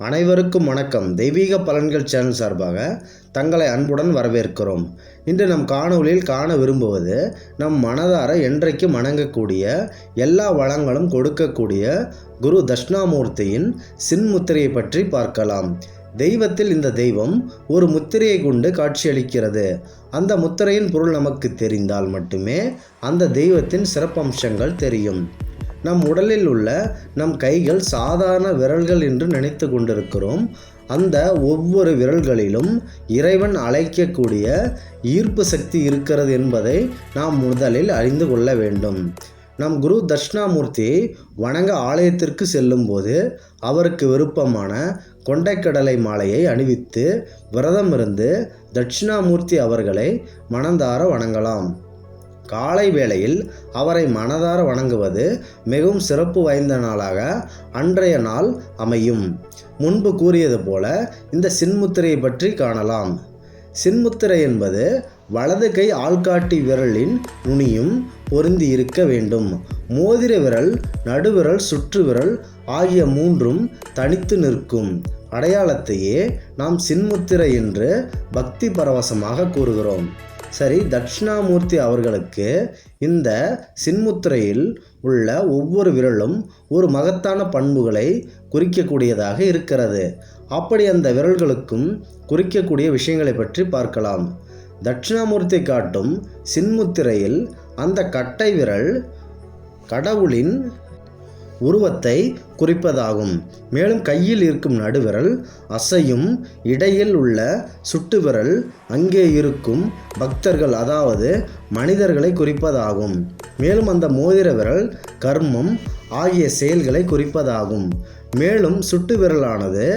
அனைவருக்கும் வணக்கம். தெய்வீக பலன்கள் சேனல் சார்பாக தங்களை அன்புடன் வரவேற்கிறோம். இன்று நம் காணொளியில் காண விரும்புவது நம் மனதார என்றைக்கும் வணங்கக்கூடிய எல்லா வளங்களும் கொடுக்கக்கூடிய குரு தட்சிணாமூர்த்தியின் சின்முத்திரையை பற்றி பார்க்கலாம். தெய்வத்தில் இந்த தெய்வம் ஒரு முத்திரையை கொண்டு காட்சியளிக்கிறது. அந்த முத்திரையின் பொருள் நமக்கு தெரிந்தால் மட்டுமே அந்த தெய்வத்தின் சிறப்பம்சங்கள் தெரியும். நம் உடலில் உள்ள நம் கைகள் சாதாரண விரல்கள் என்று நினைத்து கொண்டிருக்கிறோம். அந்த ஒவ்வொரு விரல்களிலும் இறைவன் அழைக்கக்கூடிய ஈர்ப்பு சக்தி இருக்கிறது என்பதை நாம் முதலில் அறிந்து கொள்ள வேண்டும். நம் குரு தட்சிணாமூர்த்தியை வணங்க ஆலயத்திற்கு செல்லும் போது அவருக்கு விருப்பமான கொண்டைக்கடலை மாலையை அணிவித்து விரதம் இருந்து தட்சிணாமூர்த்தி அவர்களை மனதார வணங்கலாம். காலை வேளையில் அவரை மனதார வணங்குவது மிகவும் சிறப்பு வாய்ந்த நாளாக அன்றைய நாள் அமையும். முன்பு கூறியது போல இந்த சின்முத்திரையை பற்றி காணலாம். சின்முத்திரை என்பது வலது கை ஆள்காட்டி விரலின் நுனியும் பொருந்தி இருக்க வேண்டும். மோதிர விரல், நடுவிரல், சுற்று விரல் ஆகிய மூன்றும் தனித்து நிற்கும் அடையாளத்தையே நாம் சின்முத்திரை என்று பக்தி பரவசமாக கூறுகிறோம். சரி, தட்சிணாமூர்த்தி அவர்களுக்கு இந்த சின்முத்திரையில் உள்ள ஒவ்வொரு விரலும் ஒரு மகத்தான பண்புகளை குறிக்கக்கூடியதாக இருக்கிறது. அப்படி அந்த விரல்களுக்கும் குறிக்கக்கூடிய விஷயங்களை பற்றி பார்க்கலாம். தட்சிணாமூர்த்தி காட்டும் சின்முத்திரையில் அந்த கட்டை விரல் கடவுளின் உருவத்தை குறிப்பதாகும். மேலும் கையில் இருக்கும் நடுவிரல் அசையும், இடையில் உள்ள சுட்டு விரல் அங்கே இருக்கும் பக்தர்கள் அதாவது மனிதர்களை குறிப்பதாகும். மேலும் அந்த மோதிர விரல் கர்மம் ஆகிய செயல்களை குறிப்பதாகும். மேலும் சுட்டு விரலானது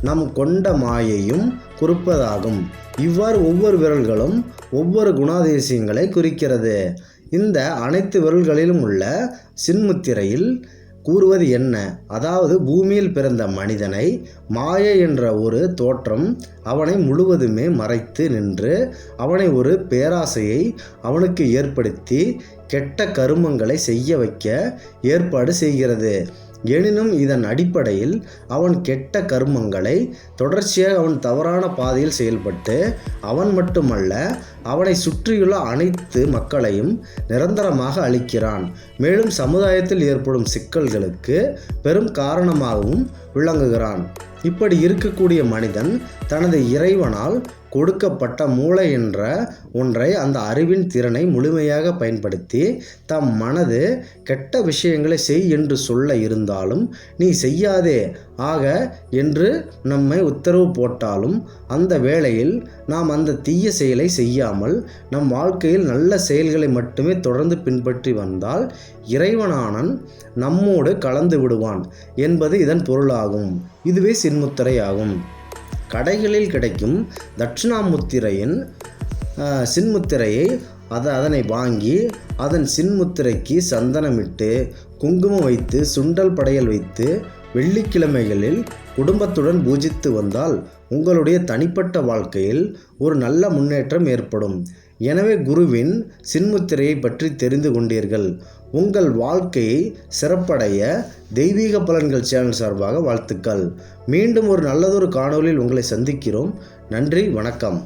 நம் கொண்ட மாயையும் குறிப்பதாகும். இவ்வாறு ஒவ்வொரு விரல்களும் ஒவ்வொரு குணாதிசயங்களை குறிக்கிறது. இந்த அனைத்து விரல்களிலும் உள்ள சின்முத்திரையில் கூறுவது என்ன? அதாவது பூமியில் பிறந்த மனிதனை மாயை என்ற ஒரு தோற்றம் அவனை முழுவதுமே மறைத்து நின்று அவனை ஒரு பேராசையை அவனுக்கு ஏற்படுத்தி கெட்ட கருமங்களை செய்ய வைக்க ஏற்பாடு செய்கிறது. எனினும் இதன் அடிப்படையில் அவன் கெட்ட கர்மங்களை தொடர்ச்சியாக அவன் தவறான பாதையில் செயல்பட்டு அவன் மட்டுமல்ல அவனை சுற்றியுள்ள அனைத்து மக்களையும் நிரந்தரமாக அழிக்கிறான். மேலும் சமுதாயத்தில் ஏற்படும் சிக்கல்களுக்கு பெரும் காரணமாகவும் விளங்குகிறான். இப்படி இருக்கக்கூடிய மனிதன் தனது இறைவனால் கொடுக்கப்பட்ட மூளை என்ற ஒன்றை, அந்த அறிவின் திறனை முழுமையாக பயன்படுத்தி தம் மனது கெட்ட விஷயங்களை செய் என்று சொல்ல இருந்தாலும் நீ செய்யாதே ஆக என்று நம்மை உத்தரவு போட்டாலும் அந்த வேளையில் நாம் அந்த தீய செயலை செய்யாமல் நம் வாழ்க்கையில் நல்ல செயல்களை மட்டுமே தொடர்ந்து பின்பற்றி வந்தால் இறைவனானன் நம்மோடு கலந்து விடுவான் என்பது இதன் பொருளாகும். இதுவே சின்முத்திரை ஆகும். கடைகளில் கிடைக்கும் தட்சிணாமூர்த்தியின் சின்முத்திரையை அதனை வாங்கி அதன் சின்முத்திரைக்கு சந்தனமிட்டு குங்குமம் வைத்து சுண்டல் படையல் வைத்து வெள்ளிக்கிழமைகளில் குடும்பத்துடன் பூஜித்து வந்தால் உங்களுடைய தனிப்பட்ட வாழ்க்கையில் ஒரு நல்ல முன்னேற்றம் ஏற்படும். எனவே குருவின் சின்முத்திரையை பற்றி தெரிந்து கொண்டீர்கள். உங்கள் வாழ்க்கையை சிறப்படைய தெய்வீக பலன்கள் சேனல் சார்பாக வாழ்த்துக்கள். மீண்டும் ஒரு நல்லதொரு காணொளியில் உங்களை சந்திக்கிறோம். நன்றி, வணக்கம்.